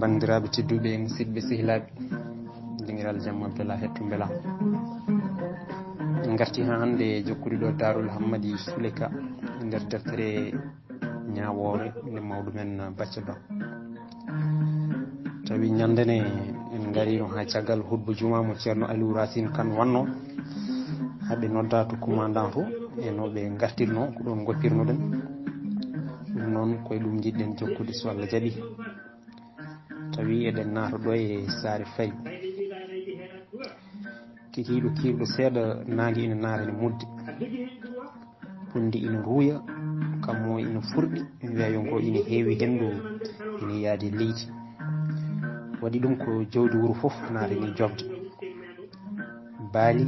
bandiraɓe tedduɓe musidɓe sehilaɓe dingiral jamma bela hetto bela en garti ha hande jokkude ɗo Darul Hammadi Souleyka nder deftere ñawore nde mawɗo men Bacca Ba tawi ñandene en garino ha caggal hutba juma mo ceerno Aliou Racine Kane wanno haɓe nodda to commandant to e no ɓe gartirno ko ɗon goppirnoɗen ɗum noon koye ɗum jiɗɗen jokkude so Allah jaaɓi tawi eɗen naata ɗo e Saare Faye kikiɗo kirɗo seeɗa naangi ina naata ene mudde pundi ina ruuya kammo ina furɗi weeyo ngo ina heewi hendu ina yaadi leydi waɗi ɗum ko jawdi wuro fof naata ni jobde baali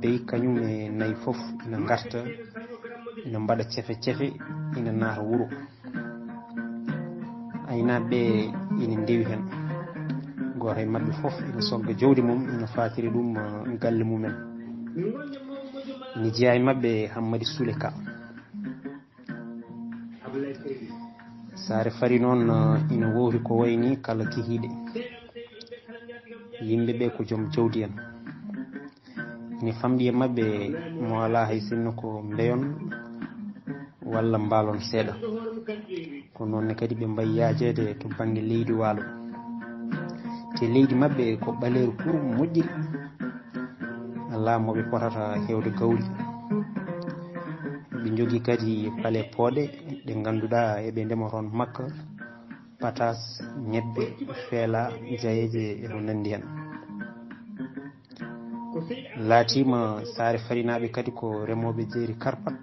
bey kañum e nayi fof ina garta ina mbaɗa cefe cefe ina naata wuro aynaɓe ina ndewi hen goto e mabɓe fof ina sogga jawdi mum ina fatiri ɗum galle mumen ina jeeya e mabɓe Hammadi Souleyka Saare Fari noon ina wowri ko wayni kala kihiɗe yimɓeɓe ko joom jawdi en ina famɗi e mabɓe mo ala hay sinno ko mbeyon walla mbalon seeɗa ko noonne kadi ɓe mbayi yaajede to banggue leydi waalo te leydi mabɓe ko ɓaleeru pour moƴƴiri ala moɓe potata hewde gawri ɓe jogui kadi paale pooɗe ɗe ganduɗa eɓe ndema toon makka patas ñebbe feela jayeje e ko nandi hen laatima Saare Farinaɓe kadi ko remoɓe jeeri karpat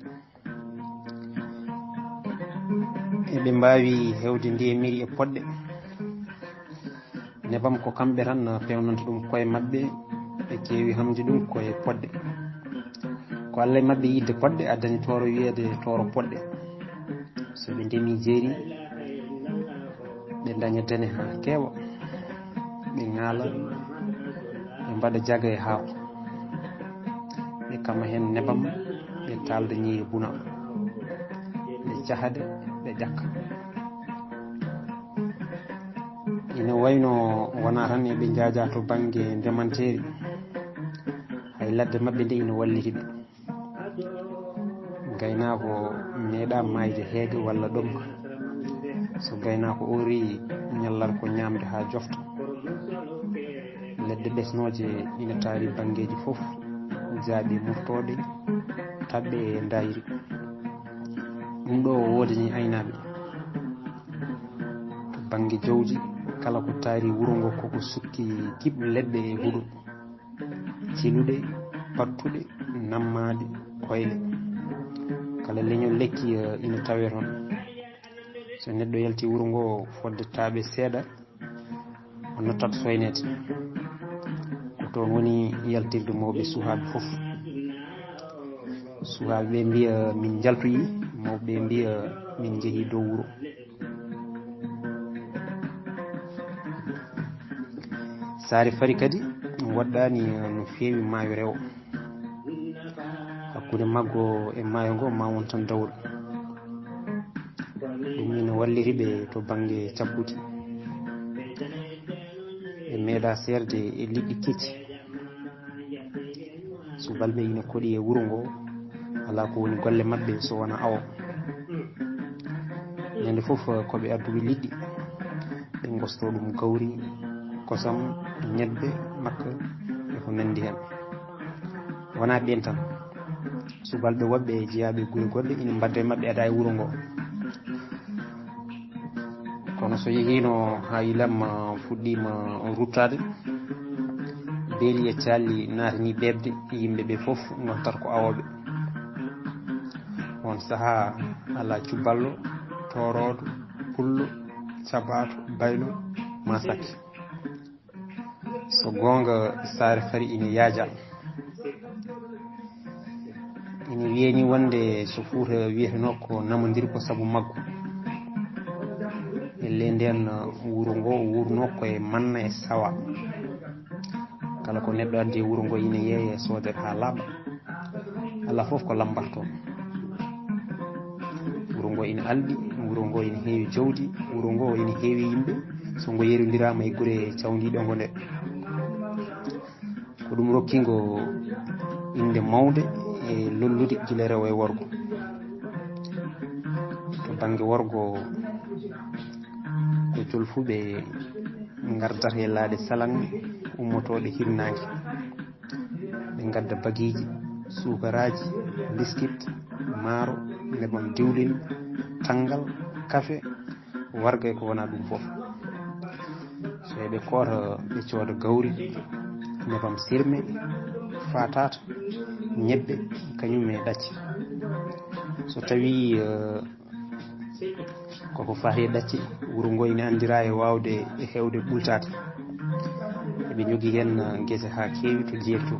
eɓe mbawi hewde ndemiri e poɗɗe nebam ko kamɓe tan pewnanta ɗum koye mabɓe ɓe keewi hamde ɗum koye poɗɗe ko Allah e mabɓe yidde poɗɗe addani toro wiyede toro poɗɗe so ɓe ndemi jeeri ɓe daña dane ha keewa ɓe ngaala ɓe mbaɗa jaga e haako ɓe kama hen nebam ɓe talda ñiiri buna ɓe jahade ɓe ƴakka ina wayno wona tan eɓe jaaja to banggue ndemanteri hay ladde mabɓe nde ina wallitiɓe gaynako meeɗa mayde heege walla ɗomka so gaynako ori ñallat ko ñamde ha jofta ledde ɓesnoje ina taari banggueji foof jaaɓi murtode tabɓe e dayri ɗum ɗo wodani aynaɓe to banggue jawdi kala ko taari wuro ngo koko sukki kiɓɓe leɗɗe e huuɗo ciluɗe pattuɗe nammade koyle kala leñol lekki ina tawe toon so neɗɗo yalti wuro ngo fodde taaɓe seeɗa o nottat soynede ko toon woni yaltirde mawɓe suhaɓe foof suhaɓe mbiya min jaltoyi mawɓe mbiya min jeehi dow wuro Saare Fari kadi waɗɗani no feewi maayo rewo hakkude maggo e maayo ngo ma won tan dawol ɗum ina walliriɓe to banggue cabbude ɓe meeɗa serde e liɗɗi kecci subalɓe ina koɗi e wuro ngo ala ko woni golle mabɓe so wona awo ñande foof koɓe adduɓe liɗɗi ɓe gosto ɗum gawri kosam ñebbe makka e ko nandi hen wona ɓen tan subalɓe woɓɓe jeeyaɓe guure goɗɗe ina mbadda e mabɓe aɗa e wuro ngo kono so yehino ha yilam fuɗɗima ruttade beeli e calli naatani ɓebde yimɓeɓe foof gontat ko awoɓe on saaha ala cuballo torodo pullo cabato baylo ma sakki so gonga Saare Fari ina yaaja ina wiyeni wonde so Fouta wiyeteno ko namodir ko saabu maggo elle nden wuro ngo wurno koye manna e sawa kala ko neɗɗo addi e wuro ngo ina yeeye sodere ha laaɓa Allah foof ko lambarto wuro ngo ina alɗi wuro ngo ina heewi jawdi wuro ngo ina heewi yimɓe so ngo yerondirama e gure cawdiɗo ngo nde ko ɗum rokkingo inde mawde e lollude gila rewo e worgo to banggue worgo ko jolfuɓe gardata e laaɗe salange ummotoɗe hirnangue ɓe gadda baguiji sukaraji biskit maaro nebam diwlin tanggal café warga e ko wona ɗum foof so ɓe koota ɓe cooda gawri nebam sirme fatata ñebbe kañum e ɗacce so tawi koko fahi ɗacce wuro ngo ine andira e wawde e hewde ɓultade eɓe jogui hen guese ha kewi to jeerto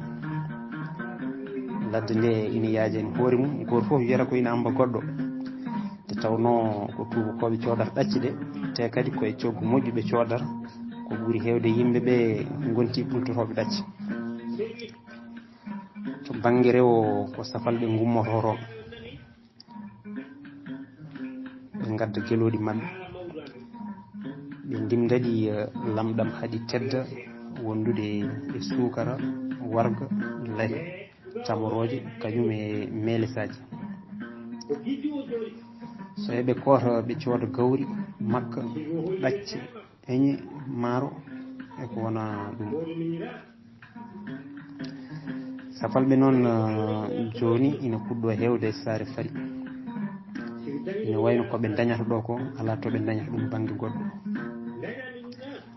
ladde nde ina yaaji hen hoore mum goto foof wiyata ko ina amba goɗɗo te tawno ko tubakoɓe coodata ɗacce ɗe te kadi koye coggu moƴƴu ɓe coodata ko ɓuuri hewde yimɓeɓe gonti ɓultotoɓe ɗacce to banggue rewo ko safalɓe gummototo ɓe gadda gueloɗi mabɓe ɓe ndimdaɗi lamɗam haaɗi tedda wondude e sukara warga lahi tamoroje kañum e melesaji so eɓe koota ɓe cooda gawri makka ɗacce eñe maaro e ko wona ɗum safalɓe noon joni ina puɗɗo hewde saare fari ina wayno koɓe dañata ɗo ko ala to ɓe dañata ɗum banggue goɗɗo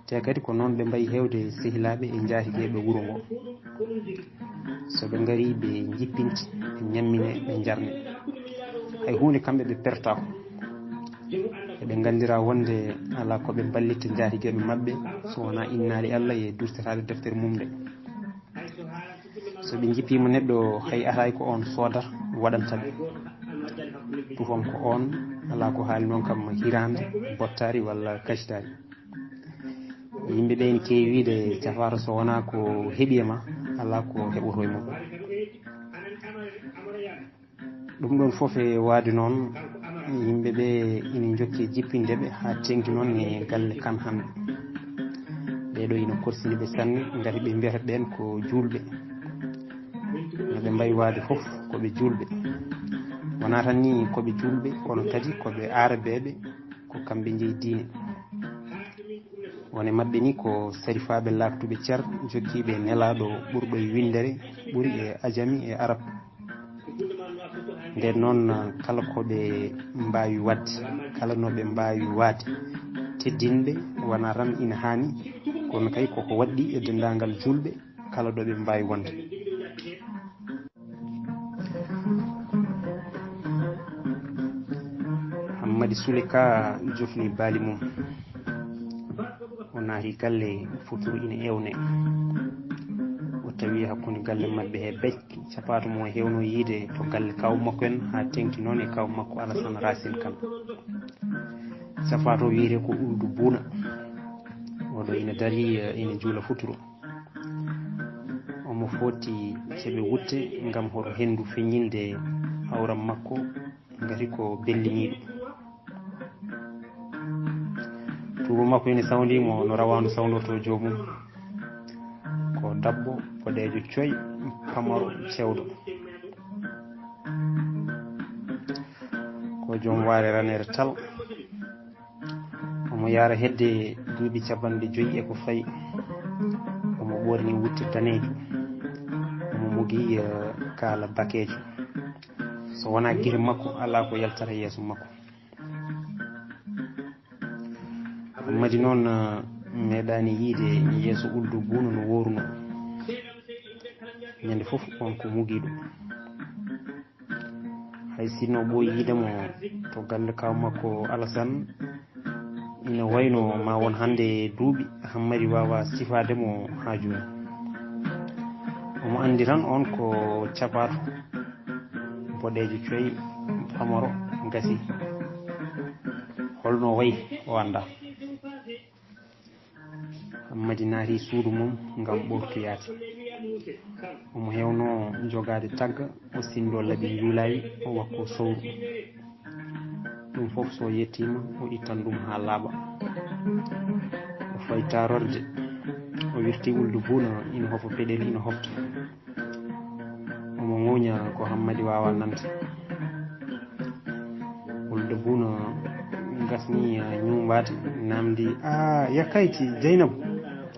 te kadi ko noon ɓe mbayi hewde sehilaɓe e jaatigueɓe wuuro ngo so ɓe gari ɓe jippinti ɓe ñammine ɓe jarne hay hunde kamɓe ɓe pertako eɓe gandira wonde ala koɓe ballitta jaatigueɓe mabɓe so wona innali Allah e durtatade deftere mum nde so ɓe jippima neɗɗo hay atay ko on soodata waɗantaɓe tufon ko on ala ko haali noon kam hirande bottari walla kasitari yimɓeɓe ene kewi wiide cafaro so wona ko heeɓima ala ko heɓoto e mum ɗum ɗon foof e waade noon yimɓeɓe ina jokki jippindeɓe ha tengti noon e galle kan hande ɓeɗo ina korsiniɓe sanne gati ɓe mbiyata ɓen ko julɓe noɓe mbayi waade foof koɓe julɓe wona tan ni koɓe julɓe kono kadi koɓe arabeɓe ko kamɓe jeeyi diine wone mabɓe ni ko sarifaɓe laktuɓe ceer jokkiɓe nelaɗo ɓurɗo e windere ɓuuri e ajami e arab nden noon kala koɓe mbawi wadde kala noɓe mbawi waade teddinɓe wona tan ina hani kono kay koko waɗɗi e dendagal julɓe kala ɗoɓe mbawi wonde Hammadi Soule Ka jofni baali mum o naati galle futuru ina ewne o tawi hakkude galle mabɓe he becc capato mo hewno yiide to galle kaw makko en ha tengti noon e kaw makko Alassane Racine Kane capato wiyete ko Ould Bouna oɗo ina dari ina juula futuro omo foti keɓe wutte gam hoto hendu feññinde hawram makko gati ko belliniɗo tuba makko ene sawdimo no rawandu sawdorto jomum ko dabbo boɗejo coy pamaro cewɗo ko joom waare ranere tal omo yaara hedde duuɓi 50 e ko fayi omo ɓorni wutte danejo omo mogi kaala bakejo so wona guire makko ala ko yaltata yeeso makko Hammadi noon meeɗani yiide yeeso Ould Bouna no woruno ñande foof on ko mugiɗo hay sinno ɓooyi yiidemo to galle kaw makko Alassane ina wayno ma won hande duuɓi Hammadi wawa sifademo ha joni omo andi tan on ko capato boɗejo coyi pamaro gasi holno wayi o anda Hammadi naati suudu mum gam ɓortoyade omo hewno jogade tagga o sindo laaɓi juulayi o wakko sowru ɗum foof so yettima o ittan ɗum ha laaɓa o fayi tarorde o wirti Wuldu Buuna ina hofo peɗel ina hofta omo ŋuña ko Hammadi wawa nande. Wuldu Buuna gasni ñumbade namdi yakkayti Dieynabou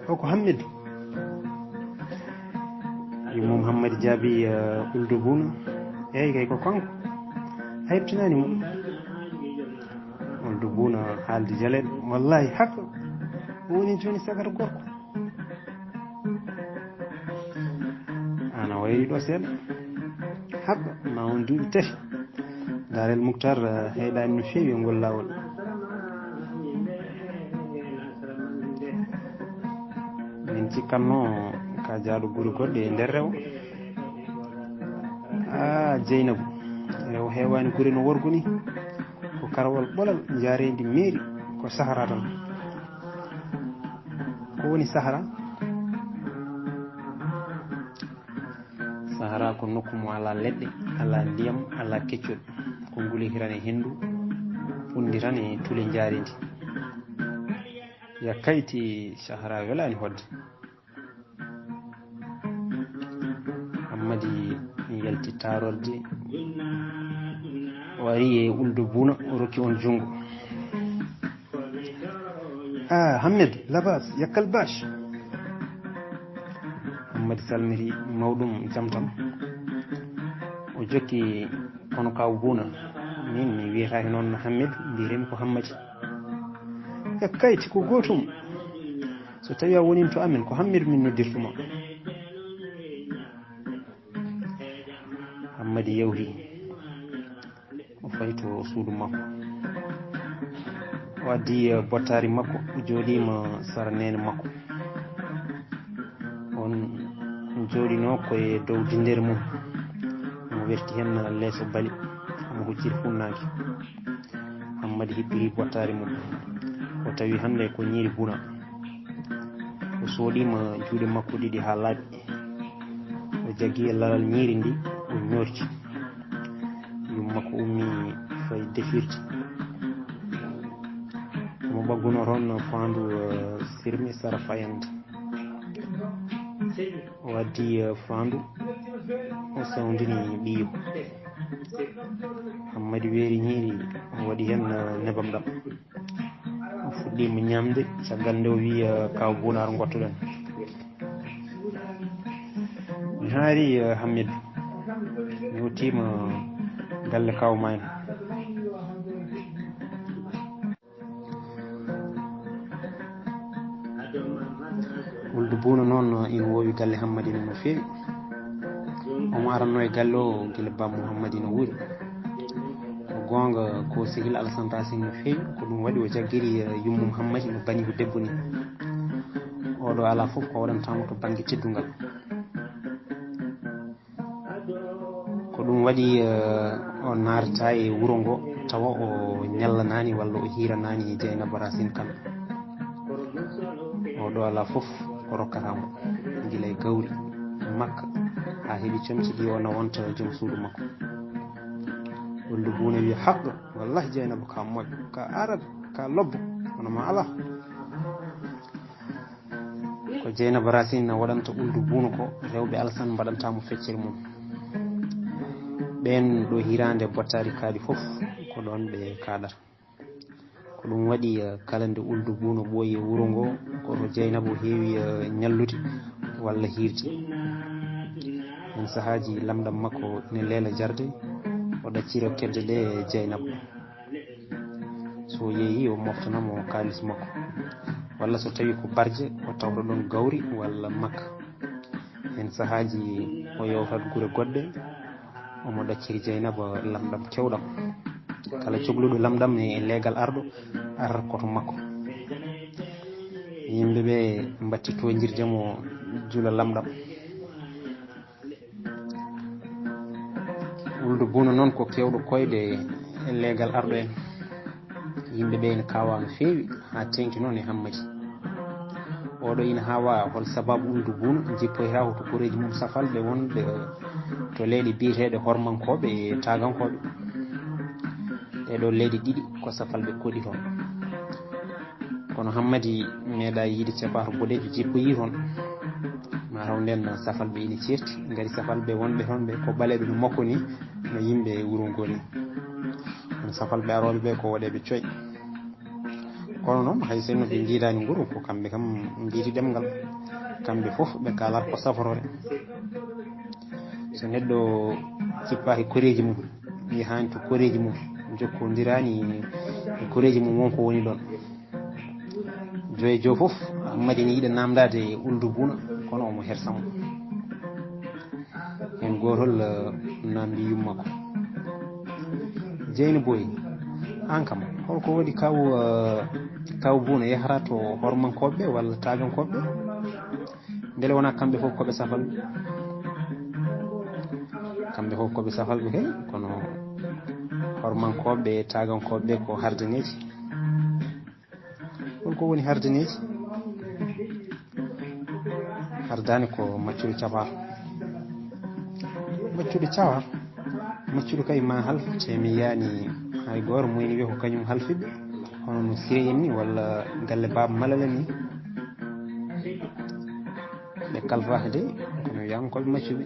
o ko Hammidou mum Hammadi jaabi Wuldu Buuna eyyi kay ko kanko a heptinani mum. Wuldu Buuna haalde jaleɗo wallahi hakka woni joni sagata gorko ana wayri ɗo seeɗa hakka ma won duuɓi tati. Darel Moukhtar heeɗani no feewi e ngol lawol. min cikkanno ka jaaɗo guri goɗɗe e nder rewo. Dieynabou rewo heewani gure no worgo ni ko karawol ɓolal jaarendi meeri ko Sahara tan. ko woni Sahara? Sahara ko nokku mo ala leɗɗe, ala ndiyam, ala keccol, ko nguleykiran e henndu, fundiran e tule jaarendi. Yakkayti Sahara welani hodde. Hammadi yalti tarorde wari e Wuldu Buuna o rokki on jungo. Hammedou labas yakkal bache. Hammadi salmiri mawɗum jam tan o jokki kono kaw Buuna min mi wiyataki noon Hammedou mbiremi ko Hammadi. Yakkayti ko gotum so tawi a woni to amen ko Hammedou min noddirtuma. Hammadi yewhi o fayi to suudu makko o addi bottari makko o jooɗima sara nene makko on jooɗino koye dow dindere mum omo werti hen leeso bali omo hucciri funnaki. Hammadi hippiri bottari mum o tawi hande ko ñiiri Buuna o sooɗima juuɗe makko ɗiɗi ha laaɓi o jaggi e lalal ñiiri ndi o ñorti yum makko ummi fayi defirde omo ɓagguno toon fandu sirmi sara fayande o addi fandu o sawdini ɓiyo. Hammadi weeri ñiiri o waɗi hen nebam ɗam o fuɗɗima ñamde caggal nde o wi kaw Buuna ar gottoɗen. mi haari Hammedou mi wottima galle kaw mayno. Wuldu Buuna noon ina wowi galle Hammadi no feewi. omo aranno e galle o guila bammo Hammadi no wuuri. ko gonga ko Sehil Alassane Racine no feewi ko ɗum waɗi o jaggiri yummum Hammadi no bañi ko debbo ni. oɗo ala foof ko waɗantamo to banggue teddungal. ko ɗum waɗi o narta e wuuro ngo tawa o ñallanani walla o hiranani Dieynaba Racine Kane. oɗo ala foof o rokkatamo guila e gawri makka ha heeɓi comci ɗi wona wonta joom suudu makko. Wuldu Buuna wi haqqa wallahi Dieynaba ka moƴƴo ka arab ka lobbo kono ma ala. ko Dieynaba Racine waɗanta Wuldu Buuna ko rewɓe Alassane mbaɗantamo feccere mum. ɓen ɗo hirande bottari kaali foof ko ɗon ɓe kaɗata. ko ɗum waɗi kala nde Wuldu Buuna ɓooyi e wuuro ngo koto Dieynaba heewi ñallude walla hirde. hen sahaji lamɗam makko ine leela jarde o ɗaccira kedde ɗe e Dieynaba. so yeehi o moftanamo kalis makko walla so tawi ko barje o tawɗo ɗon gawri walla makka. hen sahaji o yewtat gure goɗɗe omo ɗacciri Dieynaba lamɗam kewɗam. kala cohluɗo lamɗam e leegal arɗo ar koto makko. yimɓeɓe mbatti tojirdemo juula lamɗam. Wuldu Buuna noon ko kewɗo koyɗe e leegal arɗo en. yimɓeɓe ene kawa no feewi ha tengti noon e Hammadi. oɗo ina hawa hol sababu Wuldu Buuna jippoyta ko to koreji mum safalɓe wonɓe to leyɗe biyeteɗe hormankoɓe e tagankoɓe. ɗeɗo leyɗe ɗiɗi ko safalɓe koɗi toon. kono hammadi meeɗa yiide capato boɗejo jippoyi toon ma raw nden safal ɓe ina ceerti ngari safal ɓe wonɓe toon ɓe ko ɓaleɓe no makko ni no yimɓe wuro ngo ni kono safal ɓe aroɓe ɓe ko waɗeɓe coy kono noon hay sinno ɓe jiidani nguru ko kamɓe kam jiiti ɗemgal kamɓe fof ɓe kalat ko saforore so neɗɗo cippaki koreji mum yahani to koreji mum jokkodirani e koreji mum wonko woni ɗon joye jo fof madina yiɗa namdade uldu buna kono omo hersamo hen gotol namdi yummakko jeyni boyi an kam holko waɗi kaw buna yahata to hormankoɓe walla tagankoɓe beele wona kamɓe fof koɓe safal kamɓe fof koɓe safalɓe kay kono hormankoɓe tagankoɓe ko hardaneji holko woni hardaneji hardani ko maccuɗo capato maccuɗo cawa maccuɗo kay ma halfa te mi yiyani hay goto moyni wiya ko kañum halfiɓe hono no siri en ni walla galle baba malalen ni ɓe kalfaka de kono wiyama koɓe maccuɓe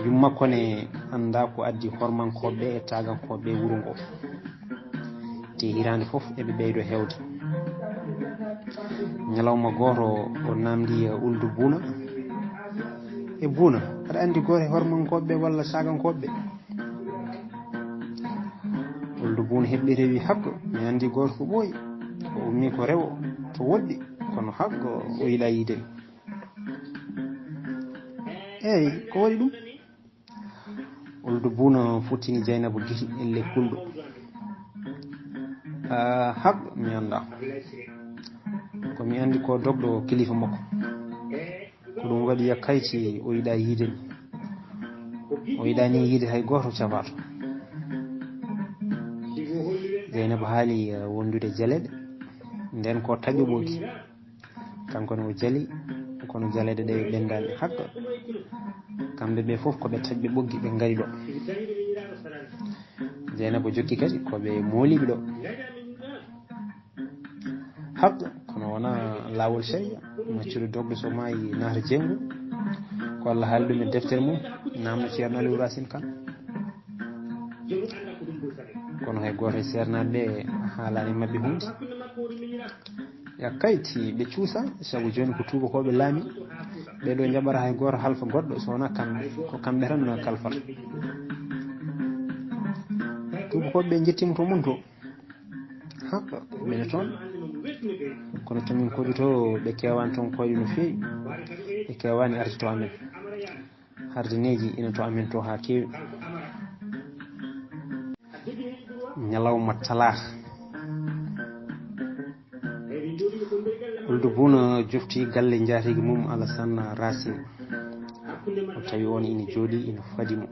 yummakko ne anda ko addi hormankoɓe e tagankoɓe wuuro ngo te hirande foof eɓe ɓeydo hewde ñalawma goto o namdi uldu buna e buna aɗa andi goto e hormankoɓe walla tagankoɓe uldu buna heɓɓi rewi haggo mi andi goto ko ɓooyi o ummi ko rewo to woɗɗi kono haggo o yiiɗa yiide eyyi ko waɗi ɗum uldu buna futtini Dieynaba Guity elle kulɗo haggo mi anda komi andi ko dogɗo kilifa makko ko ɗum waɗi yakkayti o yiiɗa yiide o yiiɗani yiide hay goto capato Dieynaba haali wondude jaleɗe nden ko taƴo ɓooki kankone o jali kono jaleɗe ɗe ɓendani hagga kamɓe ɓe foof koɓe taƴɓe ɓoggi ɓe ngari ɗo Dieynaba jokki kadi koɓe mooliɓe ɗo hagga kono wona lawol sharia maccuɗo dogɗo so maayi nata jenggo ko Allah haali ɗum e deftere mum namno ceerno Aliou Racine Kane kono hay goto e sernaɓe ɓe haalani mabɓe hunde yakkayti ɓe cuusa saabu joni ko tubakoɓe laami ɓeɗo jaɓata hay goto halfa goɗɗo so wona kamɓe ko kamɓe tan no kalfata tubakoɓe ɓe jettima to mun to hagga mine toon kono tomin koɗi to ɓe kewani toon koyɗe no fewi ɓe kewani arde to amen hardaneji ina to amen to ha kewi ñalawma talata uldu buna jofti galle jaatigui mum Alassane Racine o tawi on ina jooɗi ina fadimo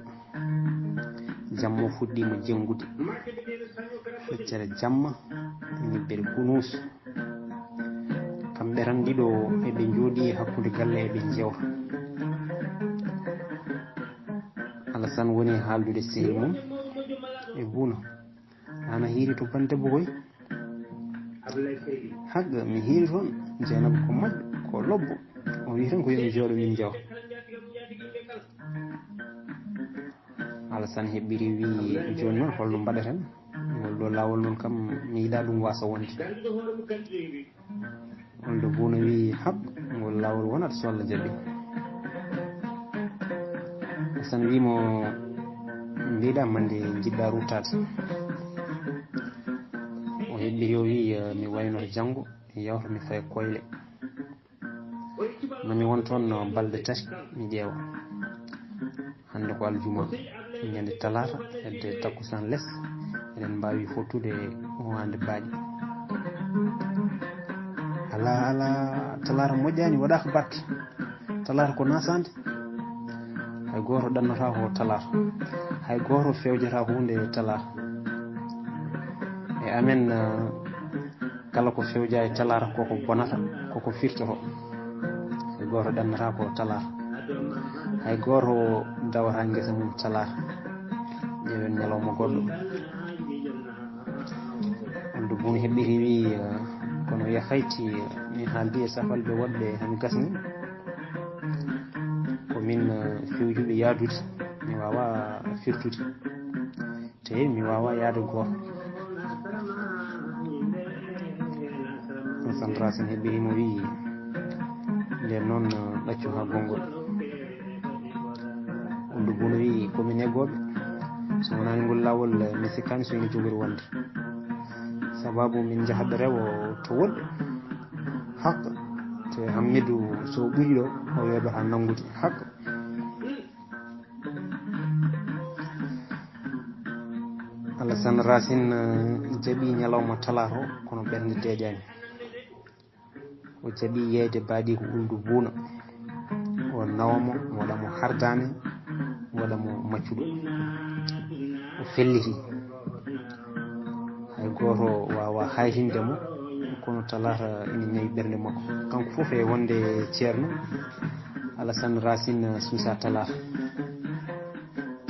jamma fuɗɗima jenggude feccere jamma ñibbere kunus kamɓe tan ɗiɗo eɓe jooɗi hakkude galle eɓe jewta Alassane woni haaldude sehil mum e buna ana hiiri to ban debbo koy hagga mi hiiri toon Dieynaba ko moƴƴo ko lobbo o wi tan ko yomi jooɗo min jawa Alassane heɓɓiri wi joni noon holno mbaɗaten ngol ɗo lawol noon kam mi yiiɗa ɗum wasa wonde uldu buna wi hagga ngol lawol wonata so Allah jaaɓi Alassane wimo mbiɗa mande jiɗɗa ruttade o heɓɓiri o wi mi waynoto janggo mi yawta mi faya koyle mami won toon balɗe tati mi ƴeewa hande ko aljuma ñande talata hedde takkusan less eɗen mbawi fottude wande baaɗi ala talata moƴƴani waɗaka batte talata ko nasande hay goto ɗannata ko talata hay goto fewjata hunde talata e amen kala ko fewja e talata koko bonata koko firtoto hay goto ɗannata ko talata hay goto dawata guesa mum talata ƴeewen ñalawma goɗɗo uldu buni heɓɓiri wi kono yahayti mi haaldi e safalɓe woɗɓe hami gasni komin fewjuɓe yaadude mi wawa firtude te mi wawa yaade goto Sandra Sine heɓɓirimo wi nden noon ɗaccu ha gongol Oumou Bouna wi komin eggoɓe so wonani ngol lawol mi sikkani so ina jogori wonde sababu min jahaɓe rewo to woɗɗe haqqa te Hamidou so ɓuuri ɗo o weɓata nangude haqqa Alassane Racine jaaɓi ñalawma talata o kono ɓernde deeƴani o jaaɓi yeyde baadi ko Oumou Bouna o nawamo waɗamo hardame waɗamo maccuɗo o felliti hay goto wawa haytindemo kono talata ina ñawi ɓernde makko kanko foof e wonde ceerno Alassane Racine suusa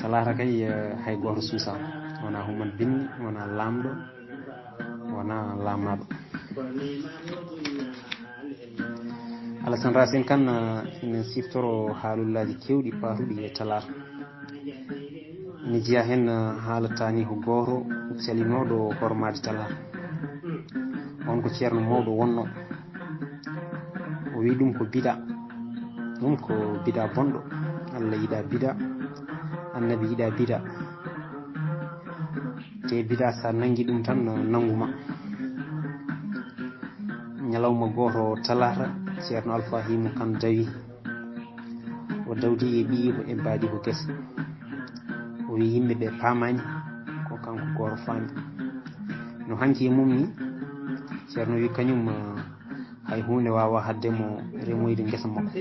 talata kay hay goto suusa wona human binni wona lamɗo wona lamnaɗo Alassane Racine kan ina siftoro haalullaji kewɗi patuɗi e talata ina jeeya hen haalatani ko goto salinoɗo hormade talata on ko ceerno mawɗo wonno o wi ɗum ko bida ɗum ko bida bonɗo Allah yiɗa bida annabi yiɗa bida te bida sa nangi ɗum tan nanguma ñalawma goto talata ceerno Alpha Himo kan dawi o dawdi e ɓiyiiko e mbaadi ko gese o wi yimɓeɓe paamani ko kanko goto faami no hanki e mum ni ceerno wi kañum hay hunde wawa haddemo remoyde gesa makko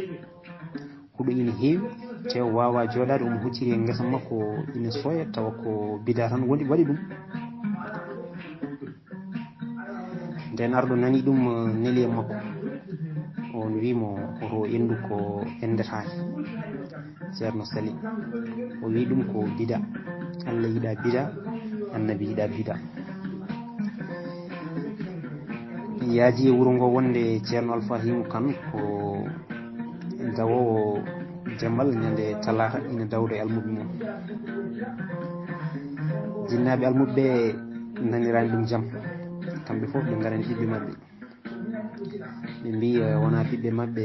huɗo ina heewi te o wawa jooɗade omo hucciri e gesa makko ina sooya tawa ko bida tan waɗi ɗum nden arɗo nani ɗum neeli e makko on wimo oto endu ko endetake ceerno Sali o wi ɗum ko bida Allah yiɗa bida annabi yiɗa bida yaaji e wuuro ngo wonde ceerno Alpha Himo kan ko dawowo jammal ñande talata ina dawda e almuɓe mum jinnaɓe almuɓe nanirani ɗum jaam kamɓe foof ɓe garani ɓiɓɓe mabɓe ɓe mbi wona ɓiɓɓe mabɓe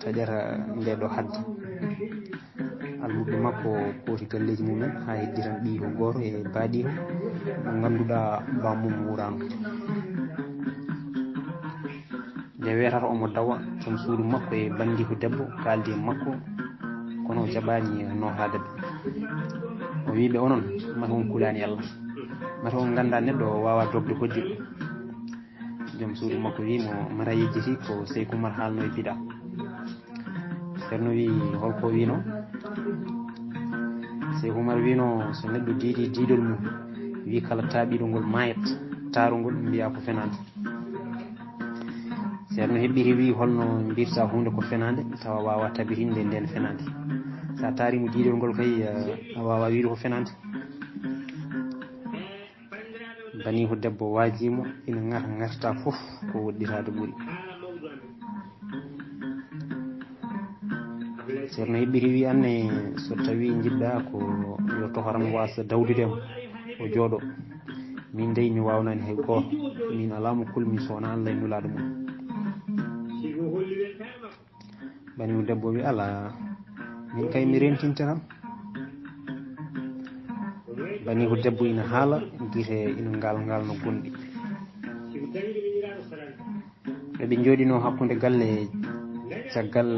taƴata nde ɗo hadde almuɓe makko kooti galleji mumen ha heddiran ɓi ko goto e baadi o mo ganduɗa bamum wurano nde wiyatata omo dawa joom suudu makko e bandi ko debbo kaldi e makko kono o jaɓani notadeɓe o wiɓe onon mata on kulani Allah mata on ganda neɗɗo wawa dogde koddiɗo joom suudu makko wimo mata yejjiti ko Seykou Oumar haalno e bida ceerno wi holko wino Seykou Oumar wino so neɗɗo diidi diidol mum wi kala taaɓiɗo ngol mayat taarugol mbiya ko fenade ceerno heɓɓiri wi holno mbirta hunde ko fenade tawa wawa tabirinde nden fenade sa taarimo diidol ngol kay a wawa wiide ko fenade bani ko debbo wajimo ina garta foof ko woɗɗitade ɓuuri ceerno heɓɓiri wi anne so tawi jiɗɗa ko yo tohoran wasa dawdudemo o jooɗo min dey mi wawnani hay goto min alamo kulmi so wona Allah e nulaɗo mum bani mo debbo wi ala min kay mi rentinte tan bani ko debbo ina haala guite ina ngalno gonɗi eɓe jooɗino hakkude galle caggal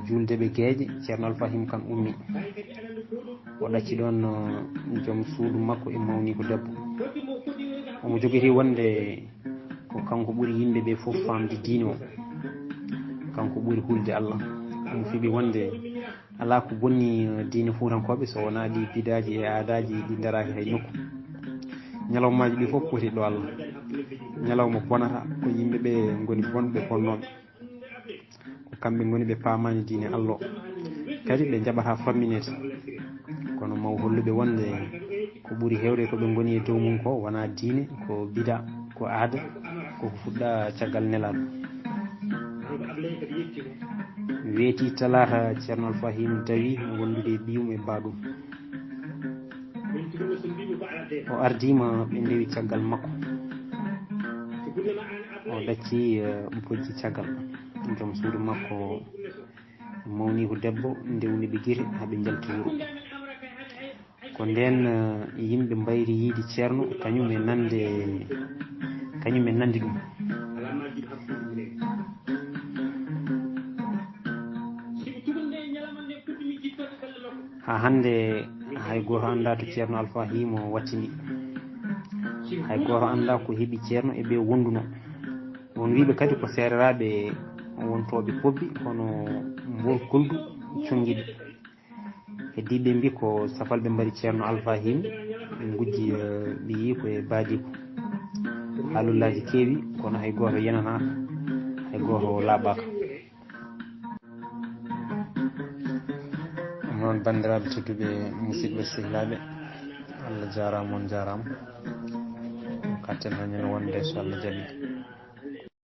juldeɓe gueeƴe ceerno Alpha Himo kan ummi o ɗacci ɗon joom suudu makko e mawni ko debbo omo joguiti wonde ko kanko ɓuuri yimɓeɓe foof famde diine o kanko ɓuuri hulde Allah omo fiiɓi wonde ala ko bonni diine fuutankoɓe so wona ɗi bidaji e aadaji ɗi daraki hay nokku ñalawmaji ɗi foof poti ɗo Allah ñalawma bonata ko yimɓeɓe goni bonɓe bonnoɓe ko kamɓe goni ɓe paamani diine Allah kadi ɓe jaɓata famminede kono maw holluɓe wonde ko ɓuuri hewde koɓe goni e dow mum ko wona diine ko bida ko aada koko fuɗɗa caggal nelaɗo weeti talata ceerno Alfahima dawi wondude e ɓiyum e baɗum o ardima ɓe ndewi caggal makko o ɗacci bojji caggal joom suudu makko mawni ko debbo ndewni ɓe guite haɓe jalti wuro ko nden yimɓe mbayri yiide ceerno kañum e nande ɗum ha hande hay goto anda to ceerno Alfahima wattini hay goto anda ko heeɓi ceerno eɓe wonduno won wiɓe kadi ko sereraɓe wontoɓe pobbi kono mbolkoldu conguiɗi heddiɓe mbi ko safalɓe mbaɗi ceerno Alfahima ɓe gujji ɓe yi koye baadi ko haalullaji keewi kono hay goto yenanaka hay goto laaɓaka noon bandiraɓe tedduɓe musidɓe sehilaɓe Allah jarama on jarama katten hañen wonde so Allah jaaɓi